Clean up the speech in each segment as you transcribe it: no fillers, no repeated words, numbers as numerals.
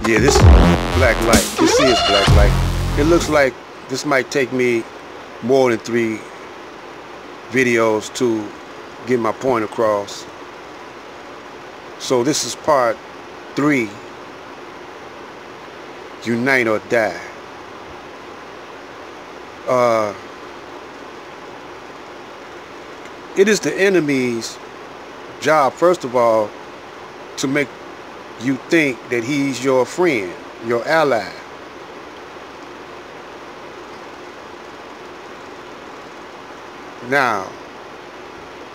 Yeah, this is black light. This is black light. It looks like this might take me more than 3 videos to get my point across. So this is part 3. Unite or die. It is the enemy's job, first of all, to make you think that he's your friend, your ally. Now,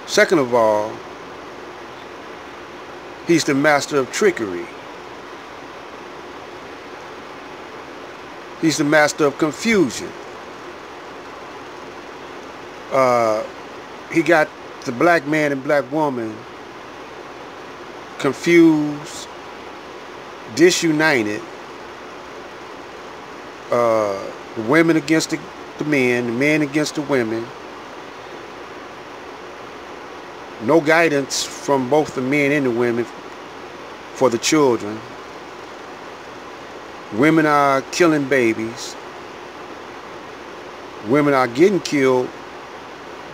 second of all, he's the master of trickery. He's the master of confusion. He got the black man and black woman confused, disunited, the women against the men against the women. No guidance from both the men and the women for the children. Women are killing babies. Women are getting killed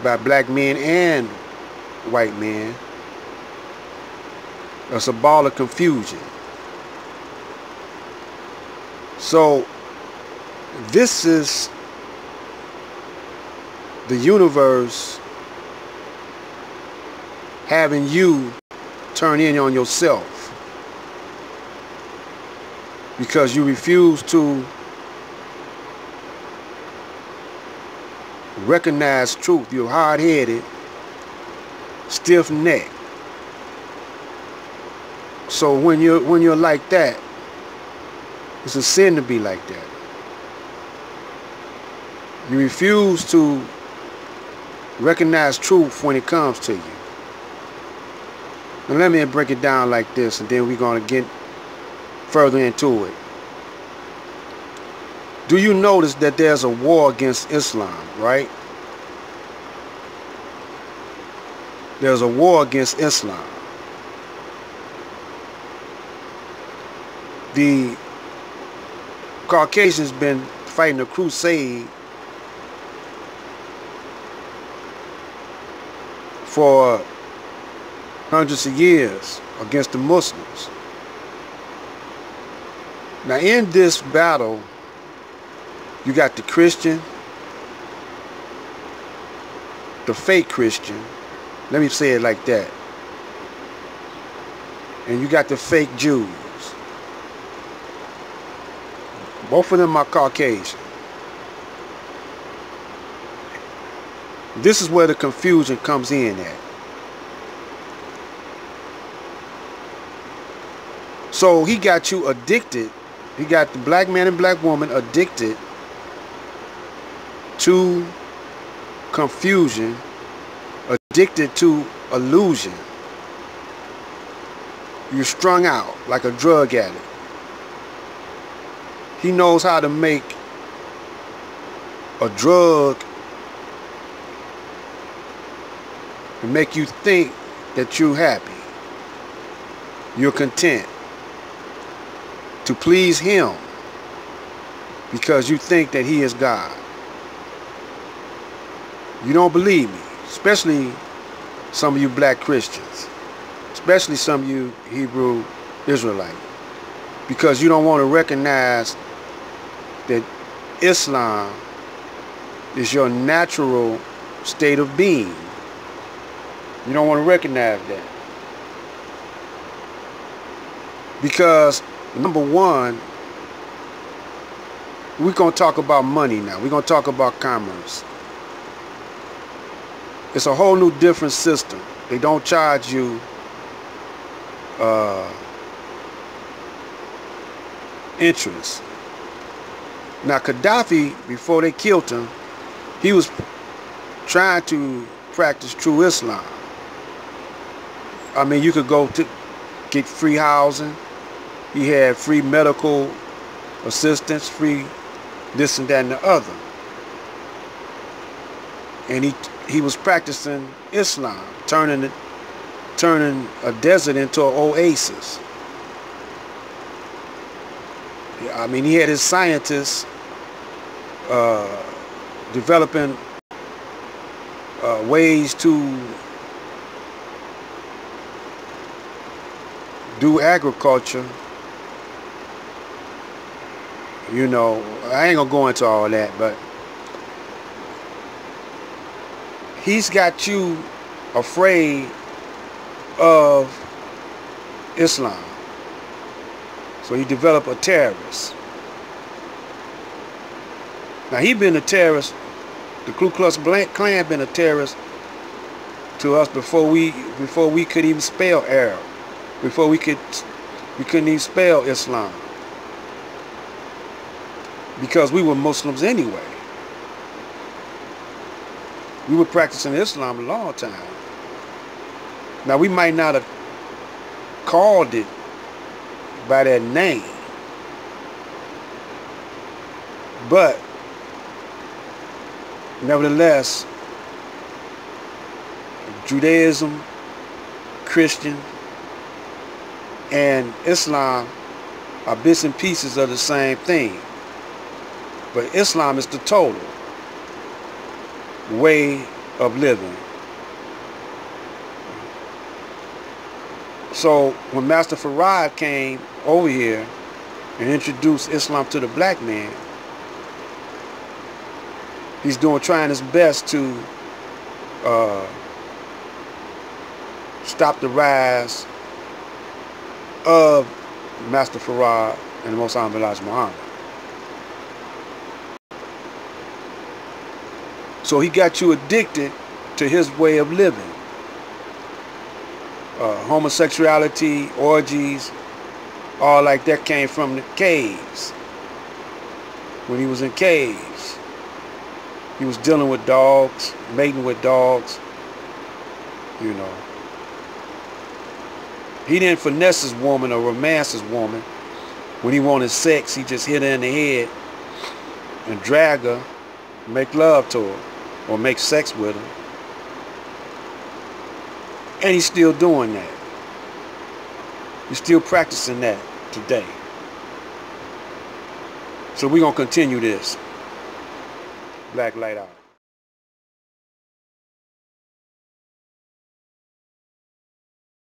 by black men and white men. It's a ball of confusion. So this is the universe having you turn in on yourself because you refuse to recognize truth. You're hard-headed, stiff-necked. So when you're like that, it's a sin to be like that. You refuse to recognize truth when it comes to you. Now let me break it down like this, and then we're going to get further into it. Do you notice that there's a war against Islam, right? There's a war against Islam. The Caucasians been fighting a crusade for hundreds of years against the Muslims. Now in this battle, you got the Christian, the fake Christian, let me say it like that, and you got the fake Jews. Both of them are Caucasian. This is where the confusion comes in at. So he got you addicted. He got the black man and black woman addicted to confusion, addicted to illusion. You're strung out like a drug addict. He knows how to make a drug and make you think that you're happy, you're content, to please him because you think that he is God. You don't believe me, especially some of you black Christians, especially some of you Hebrew Israelites, because you don't want to recognize that Islam is your natural state of being. You don't want to recognize that. Because, number one, we're going to talk about money now. We're going to talk about commerce. It's a whole new different system. They don't charge you interest. Now Gaddafi, before they killed him, he was trying to practice true Islam. I mean, you could go to get free housing. He had free medical assistance, free this and that and the other. And he was practicing Islam, turning a desert into an oasis. I mean, he had his scientists developing ways to do agriculture. You know, I ain't gonna go into all that, but he's got you afraid of Islam. So he developed a terrorist. Now he been a terrorist. The Ku Klux Klan been a terrorist to us before we could even spell Arab. Before we couldn't even spell Islam. Because we were Muslims anyway. We were practicing Islam a long time. Now we might not have called it by that name, but nevertheless, Judaism, Christian, and Islam are bits and pieces of the same thing. But Islam is the total way of living. So when Master Farad came over here and introduced Islam to the black man, he's trying his best to stop the rise of Master Farad and the Most Honorable Elijah Muhammad. So he got you addicted to his way of living. Homosexuality, orgies, all like that came from the caves. When he was in caves, he was dealing with dogs, mating with dogs, you know. He didn't finesse his woman or romance his woman. When he wanted sex, he just hit her in the head and drag her, make love to her, or make sex with her. And he's still doing that. He's still practicing that today. So we're going to continue this. Black Light Out.